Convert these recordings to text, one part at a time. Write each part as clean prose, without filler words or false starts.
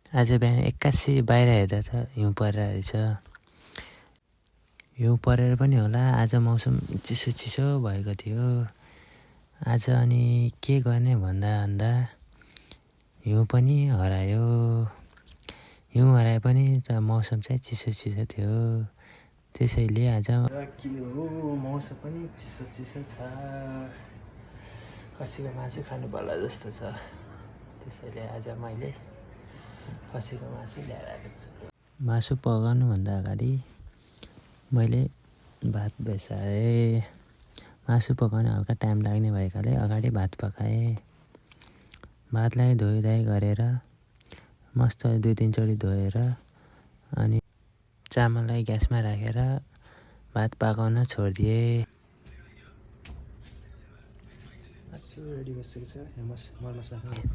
आज बिहान 81 बाहिर हेर्दा त हिउँ परेर रहेछ। हिउँ परेर पनि होला आज मौसम चिसो चिसो भएको थियो। आज अनि के गर्ने भन्दा हिउँ पनि हरायो। हिउँ हराए पनि त मौसम चाहिँ चिसो चिसो थियो। त्यसैले आज के हो मौसम पनि चिसो चिसो छ। खसीको मासु खानु पर्ला जस्तो छ। त्यसैले आज मैले खसीको मासु ल्याएर आएको छु। मासु पकाउनुभन्दा अगाडि मैले भात बसाएँ। मासु पकाउन हल्का टाइम लाग्ने भएकाले अगाडि भात पकाएँ। भातलाई धोइधाइ गरेर मस्त 2-3 चोटि धोएर अनि चामललाई ग्यासमा राखेर भात पकाउन छोडिदिएँ।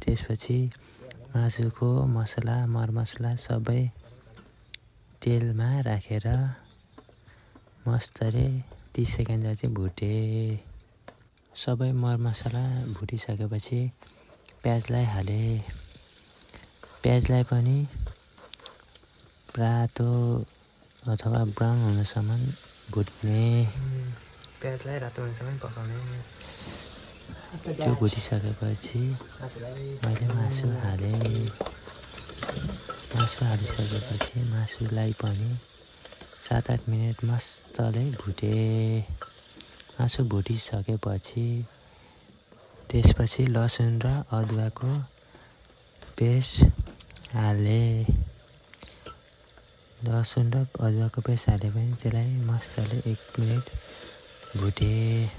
त्यसपछि मासुको मसला मरमसला सबै तेलमा राखेर मस्तले 30 सेकेन्ड जति भुटेँ। सबै मरमसला भुटिसकेपछि प्याजलाई हालेँ। प्याजलाई पनि रातो अथवा ब्राउन हुनसम्म भुट्ने। प्याजलाई रातो हुनसम्म पकाउने। त्यो भुटिसकेपछि मैले मासु हालेँ। मासु हालिसकेपछि मासुलाई पनि 7-8 मिनट मस्तले भुटेँ। मासु भुटिसकेपछि त्यसपछि लसुन र अदुवाको पेस्ट हालेँ। लसुन र अदुवाको पेस्ट हाले पनि त्यसलाई मस्तले 1 मिनट भुटेँ।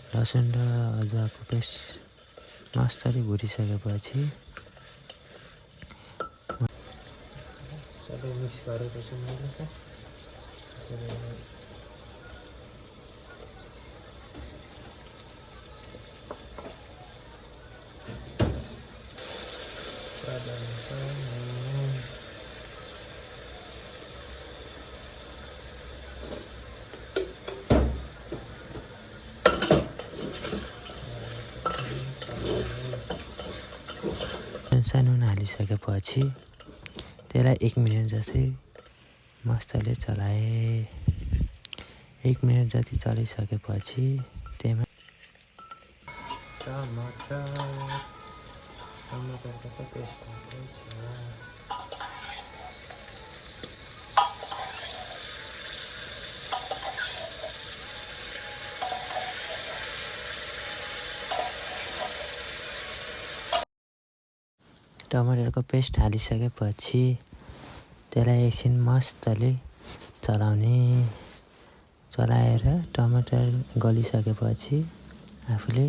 लसुन र अदुवाको पेस्ट मस्तले भुटिसकेपछि सबै मिक्स गरेपछि मैले सानो हालिसकेपछि त्यसलाई 1 मिनट जति मस्तले चलाएँ। 1 मिनट जति चलाइसकेपछि त्यसमा टमाटरको चाहिँ पेस्ट हाल्दैछ। टमाटरको पेस्ट हालिसकेपछि त्यसलाई एकछिन मस्तले चलाएर टमाटर गलिसकेपछि आफूले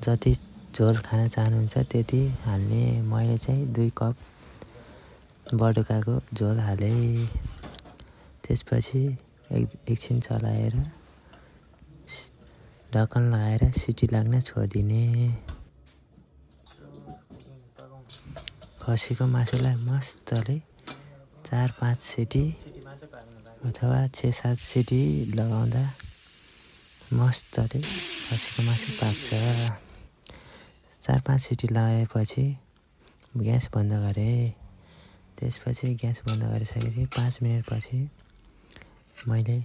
जति झोल खान चाहनुहुन्छ त्यति हाल्ने। मैले चाहिँ 2 कप बडुकाको झोल हालेँ। त्यसपछि एकछिन चलाएर ढक्कन लगाएर सिटी लाग्न छोडिदिने। खसीको मासुलाई मस्तले 4-5 सिटी अथवा 6-7 सिटी लगाउँदा मस्तले खसीको मासु पाक्छ। 4-5 सिटी लगाएपछि ग्यास बन्द गरेँ। त्यसपछि ग्यास बन्द गरिसकेपछि 5 मिनटपछि मैले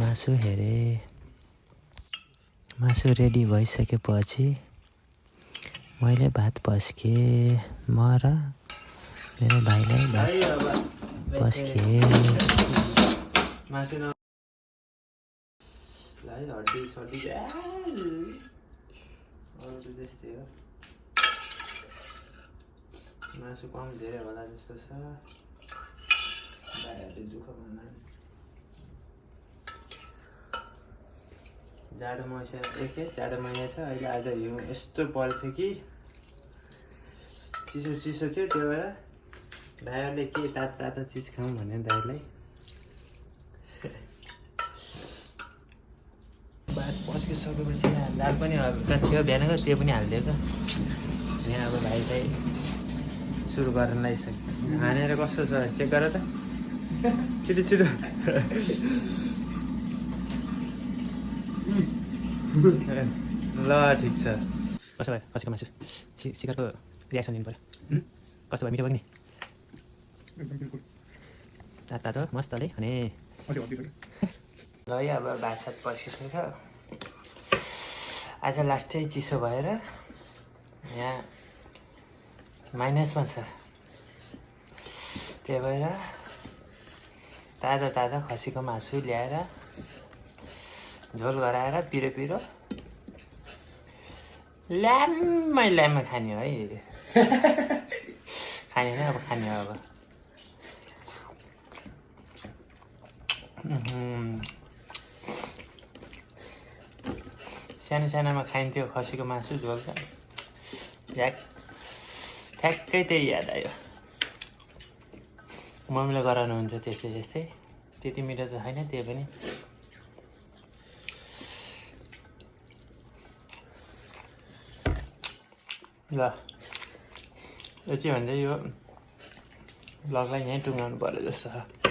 मासु हेरेँ। मासु रेडी भइसकेपछि मैले भात पस्केँ। म र मेरो भाइलाई भात पस्केँ। मासु कम धेरै होला जस्तो छ। भाइहरूले दुःख मान्नु। जाडो महिना छ। अहिले आज हिउँ यस्तो पर्थ्यो कि चिसो थियो। त्यो भएर भाइहरूले के तातो चिज खाउँ भने दाइलाई भात पस्किसकेपछि दाल पनि हल्का थियो बिहानको त्यो पनि हालिदिएको। यहाँ अब भाइ चाहिँ सुरु गर्न लागिसक्यो। हानेर कस्तो छ चेक गर त। छिटो ल ठिक छ। कसो भयो खसीको मासु शिखरको रियाक्सन दिनु पऱ्यो कस्तो भयो मिठो भयो नि तातो मस्तले अनि ल अब भातसात पसिसक्यो आज लास्टै चिसो भएर यहाँ माइनसमा छ त्यही भएर ताजा ताजा खसीको मासु ल्याएर झोल गराएर पिरो पिरो ल्याम्मै खाने है खाने नै अब खाने अब सानो सानोमा खाइन्थ्यो खसीको मासु झोल त ठ्याक्कै त्यही याद आयो मम्मीले गराउनुहुन्छ त्यस्तै त्यस्तै त्यति मिठो त छैन त्यही पनि ल यो चाहिँ भन्दै यो भ्लगलाई यहीँ टुङ्गाउनु पर्यो जस्तो छ